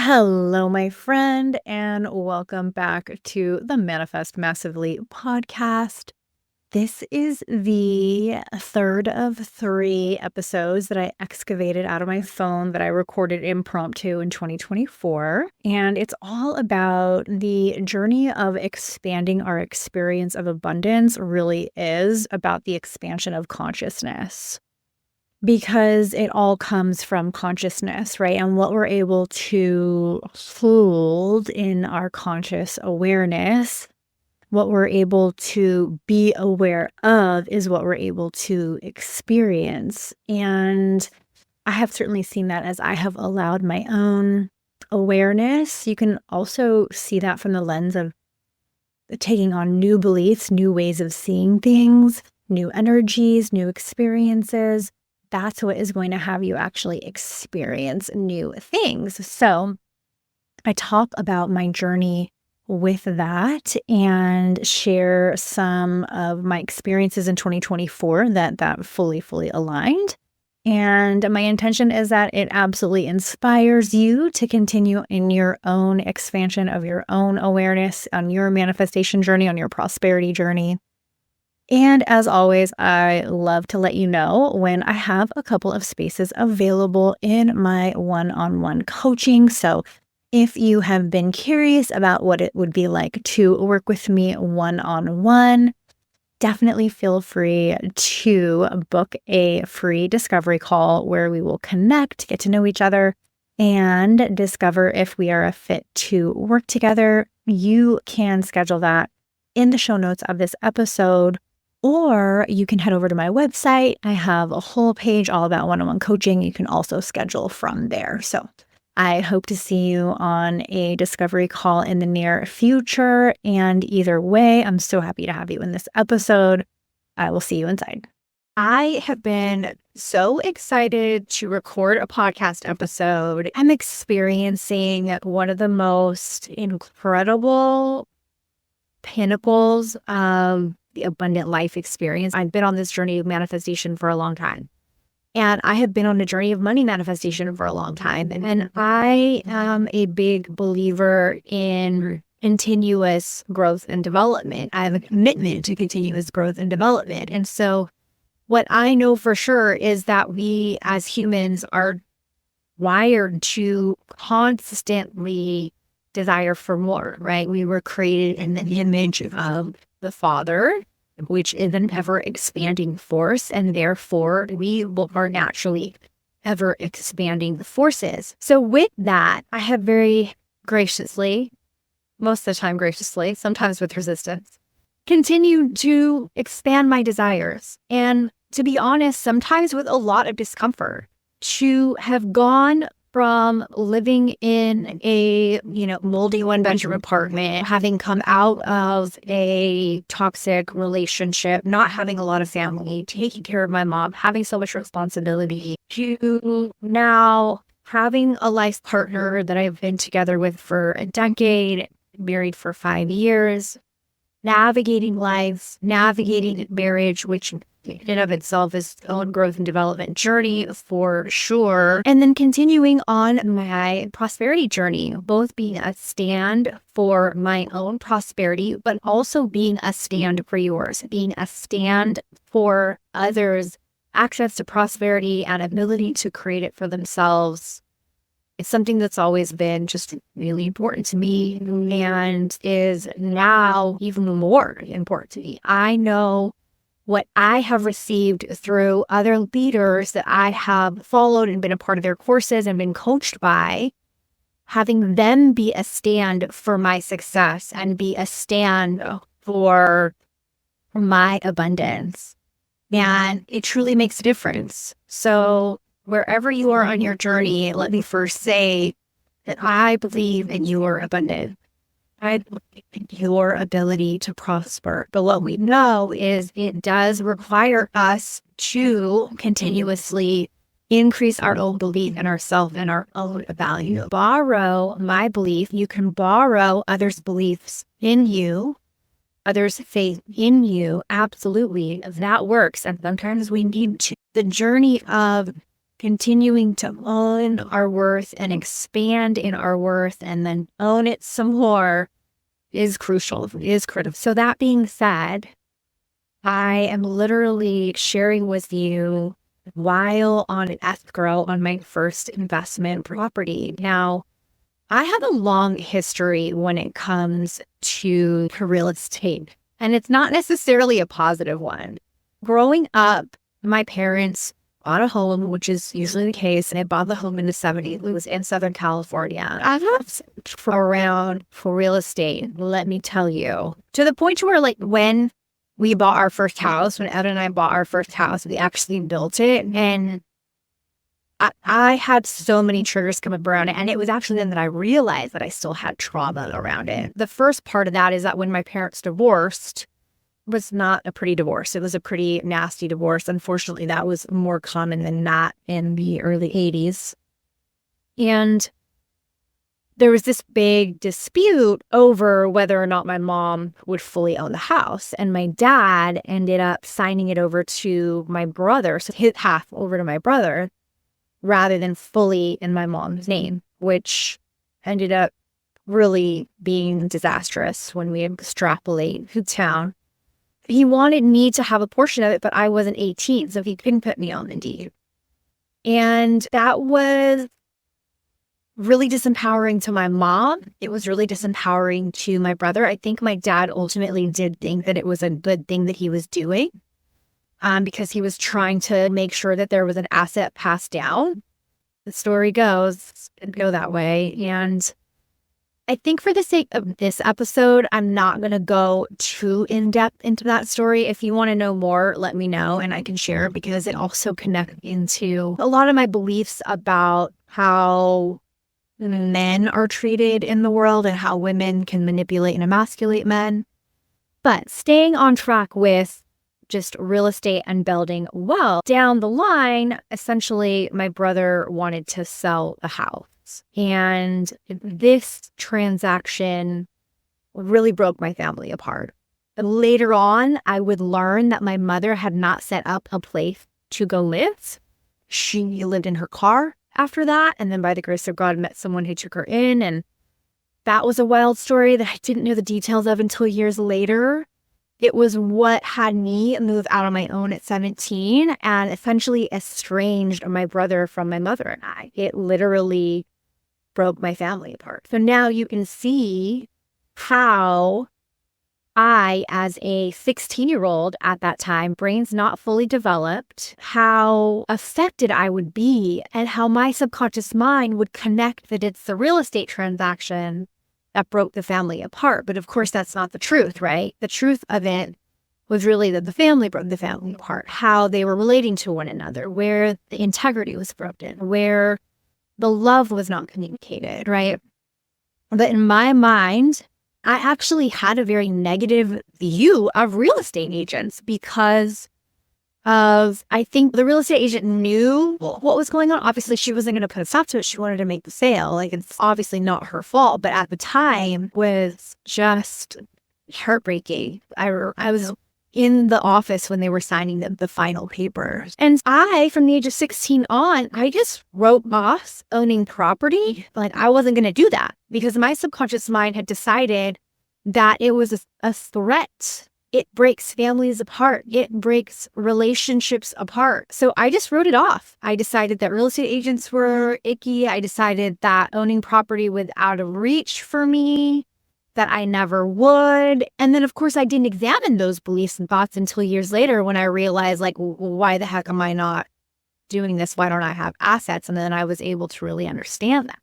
Hello, my friend, and welcome back to the Manifest Massively podcast. This is the third of three episodes that I excavated out of my phone that I recorded impromptu in 2024. And it's all about the journey of expanding our experience of abundance, really is about the expansion of consciousness. Because it all comes from consciousness, right? And what we're able to hold in our conscious awareness, what we're able to be aware of is what we're able to experience. And I have certainly seen that as I have allowed my own awareness. You can also see that from the lens of taking on new beliefs, new ways of seeing things, new energies, new experiences. That's what is going to have you actually experience new things. So I talk about my journey with that and share some of my experiences in 2024 that fully aligned. And my intention is that it absolutely inspires you to continue in your own expansion of your own awareness on your manifestation journey, on your prosperity journey. And as always, I love to let you know when I have a couple of spaces available in my one-on-one coaching. So if you have been curious about what it would be like to work with me one-on-one, definitely feel free to book a free discovery call where we will connect, get to know each other, and discover if we are a fit to work together. You can schedule that in the show notes of this episode, or you can head over to my website. I have a whole page all about one-on-one coaching. You can also schedule from there. So I hope to see you on a discovery call in the near future. And either way, I'm so happy to have you in this episode. I will see you inside. I have been so excited to record a podcast episode. I'm experiencing one of the most incredible pinnacles of the abundant life experience. I've been on this journey of manifestation for a long time. And I have been on a journey of money manifestation for a long time. And I am a big believer in continuous growth and development. I have a commitment to continuous growth and development. And so what I know for sure is that we as humans are wired to constantly desire for more, right? We were created in the image of the Father, which is an ever expanding force, and therefore we are naturally ever expanding forces. So with that, I have very graciously, most of the time graciously, sometimes with resistance, continued to expand my desires. And to be honest, sometimes with a lot of discomfort, to have gone from living in a, moldy one-bedroom apartment, having come out of a toxic relationship, not having a lot of family, taking care of my mom, having so much responsibility, to now having a life partner that I've been together with for a decade, married for 5 years, navigating life, navigating marriage, which in and of itself is its own growth and development journey for sure. And then continuing on my prosperity journey, both being a stand for my own prosperity, but also being a stand for yours, being a stand for others' access to prosperity and ability to create it for themselves. It's something that's always been just really important to me and is now even more important to me. I know what I have received through other leaders that I have followed and been a part of their courses and been coached by, having them be a stand for my success and be a stand for my abundance. And it truly makes a difference. So wherever you are on your journey, let me first say that I believe in your abundance. I believe in your ability to prosper. But what we know is it does require us to continuously increase our own belief in ourselves and our own value. Borrow my belief. You can borrow others' beliefs in you, others' faith in you. Absolutely. That works. And sometimes we need to. The journey of continuing to own our worth and expand in our worth and then own it some more is crucial, is critical. So that being said, I am literally sharing with you while on an escrow on my first investment property. Now, I have a long history when it comes to real estate, and it's not necessarily a positive one. Growing up, my parents bought a home, which is usually the case, and I bought the home in the 70s. It was in Southern California. I have around for real estate, let me tell you, to the point where like when we bought our first house, when Ed and I bought our first house, we actually built it, and I had so many triggers come up around it. And it was actually then that I realized that I still had trauma around it. The first part of that is that when my parents divorced, was not a pretty divorce. It was a pretty nasty divorce. Unfortunately, that was more common than not in the early 80s. And there was this big dispute over whether or not my mom would fully own the house. And my dad ended up signing it over to my brother, so his half over to my brother, rather than fully in my mom's name, which ended up really being disastrous when we extrapolate to town. He wanted me to have a portion of it, but I wasn't 18, so he couldn't put me on the deed. And that was really disempowering to my mom. It was really disempowering to my brother. I think my dad ultimately did think that it was a good thing that he was doing, because he was trying to make sure that there was an asset passed down. The story goes, it didn't go that way. And I think for the sake of this episode, I'm not going to go too in-depth into that story. If you want to know more, let me know and I can share, because it also connects into a lot of my beliefs about how men are treated in the world and how women can manipulate and emasculate men. But staying on track with just real estate and building wealth, down the line, essentially, my brother wanted to sell the house. And this transaction really broke my family apart. Later on, I would learn that my mother had not set up a place to go live. She lived in her car after that. And then by the grace of God, met someone who took her in. And that was a wild story that I didn't know the details of until years later. It was what had me move out on my own at 17 and essentially estranged my brother from my mother and I. It literally broke my family apart. So now you can see how I, as a 16-year-old at that time, brains not fully developed, how affected I would be and how my subconscious mind would connect that it's the real estate transaction that broke the family apart. But of course, that's not the truth, right? The truth of it was really that the family broke the family apart, how they were relating to one another, where the integrity was broken, where the love was not communicated, right? But in my mind, I actually had a very negative view of real estate agents because of, I think the real estate agent knew what was going on. Obviously, she wasn't going to put a stop to it. She wanted to make the sale. Like, it's obviously not her fault, but at the time was just heartbreaking. I was in the office when they were signing the final papers. And I, from the age of 16 on, I just wrote off owning property. Like, I wasn't going to do that because my subconscious mind had decided that it was a threat. It breaks families apart. It breaks relationships apart. So I just wrote it off. I decided that real estate agents were icky. I decided that owning property was out of reach for me, that I never would. And then, of course, I didn't examine those beliefs and thoughts until years later when I realized, like, why the heck am I not doing this? Why don't I have assets? And then I was able to really understand that.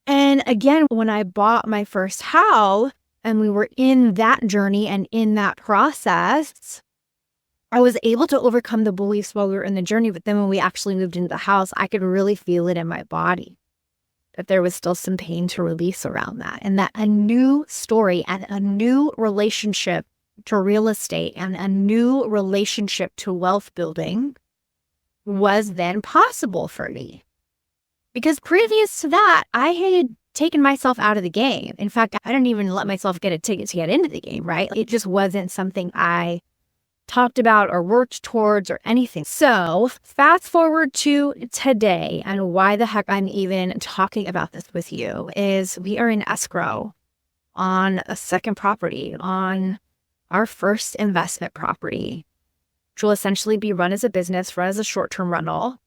And again, when I bought my first house, and we were in that journey and in that process, I was able to overcome the beliefs while we were in the journey. But then when we actually moved into the house, I could really feel it in my body, that there was still some pain to release around that. And that a new story and a new relationship to real estate and a new relationship to wealth building was then possible for me. Because previous to that, I had taken myself out of the game. In fact, I didn't even let myself get a ticket to get into the game, right? It just wasn't something I talked about or worked towards or anything. So fast forward to today, and why the heck I'm even talking about this with you is we are in escrow on a second property, on our first investment property, which will essentially be run as a business, run as a short-term rental.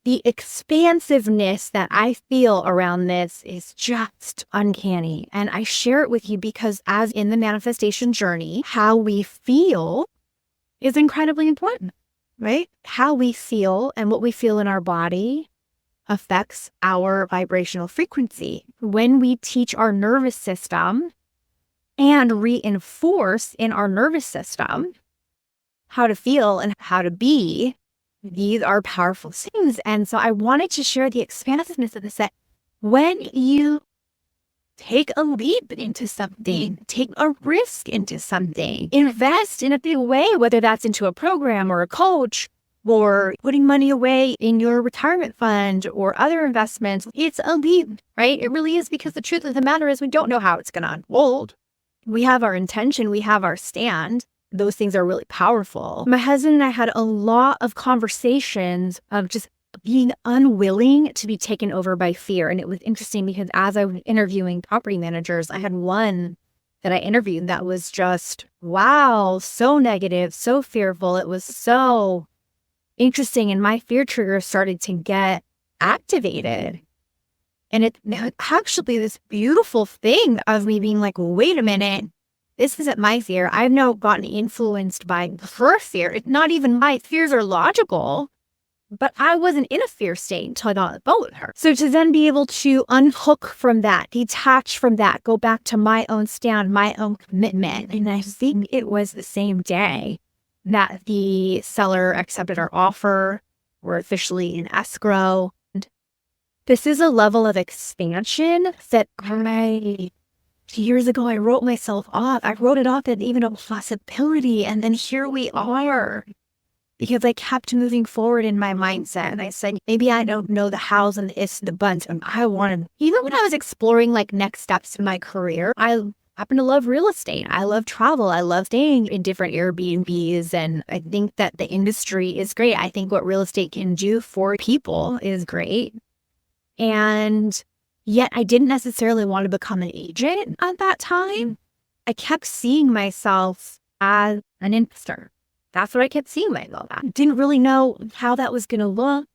The expansiveness that I feel around this is just uncanny. And I share it with you because as in the manifestation journey, how we feel is incredibly important, right? How we feel and what we feel in our body affects our vibrational frequency. When we teach our nervous system and reinforce in our nervous system how to feel and how to be, these are powerful things. And so I wanted to share the expansiveness of this, that when you take a leap into something, take a risk into something, invest in a big way, whether that's into a program or a coach or putting money away in your retirement fund or other investments, it's a leap, right? It really is, because the truth of the matter is we don't know how it's going to unfold. We have our intention, we have our stand. Those things are really powerful. My husband and I had a lot of conversations of just being unwilling to be taken over by fear. And it was interesting because as I was interviewing property managers, I had one that I interviewed that was just, wow, so negative, so fearful. It was so interesting. And my fear trigger started to get activated. And it's actually this beautiful thing of me being like, wait a minute, this isn't my fear. I've now gotten influenced by her fear. It's not even my fears are logical, but I wasn't in a fear state until I got on the boat with her. So to then be able to unhook from that, detach from that, go back to my own stand, my own commitment. And I think it was the same day that the seller accepted our offer. We're officially in escrow. This is a level of expansion that years ago, I wrote myself off. I wrote it off as even a possibility. And then here we are, because I kept moving forward in my mindset. And I said, maybe I don't know the hows and the ifs and the buts. And I wanted, even when I was exploring like next steps in my career, I happen to love real estate. I love travel. I love staying in different Airbnbs. And I think that the industry is great. I think what real estate can do for people is great. And yet I didn't necessarily want to become an agent at that time. I kept seeing myself as an investor. That's what I kept seeing myself as. Didn't really know how that was going to look.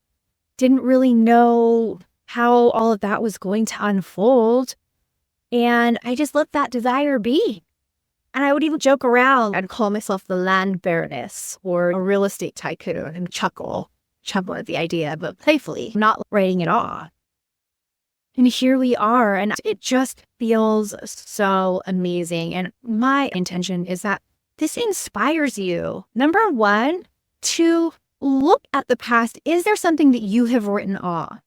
Didn't really know how all of that was going to unfold. And I just let that desire be. And I would even joke around. I'd call myself the land baroness or a real estate tycoon and chuckle at the idea, but playfully, not writing it off. And here we are, and it just feels so amazing. And my intention is that this inspires you. Number one, to look at the past. Is there something that you have written off?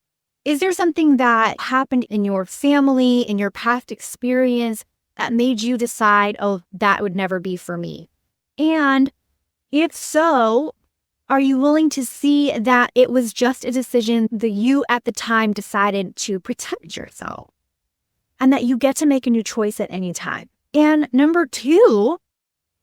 Is there something that happened in your family, in your past experience that made you decide, oh, that would never be for me? And if so, are you willing to see that it was just a decision that you at the time decided to protect yourself and that you get to make a new choice at any time? And number two,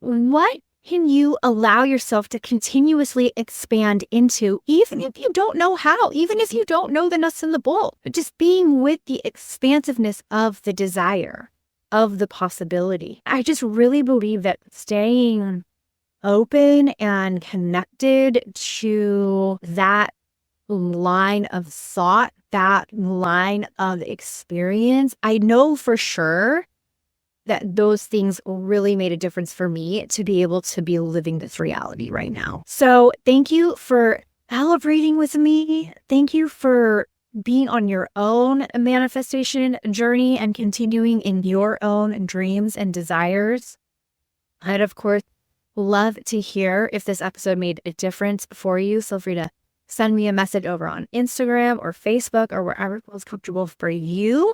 what can you allow yourself to continuously expand into, even if you don't know how, even if you don't know the nuts and the bolts, but just being with the expansiveness of the desire, of the possibility. I just really believe that staying open and connected to that line of thought, that line of experience, I know for sure that those things really made a difference for me to be able to be living this reality right now. So thank you for celebrating with me. Thank you for being on your own manifestation journey and continuing in your own dreams and desires. I'd, of course, love to hear if this episode made a difference for you. Feel free to send me a message over on Instagram or Facebook or wherever feels comfortable for you.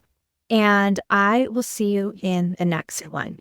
And I will see you in the next one.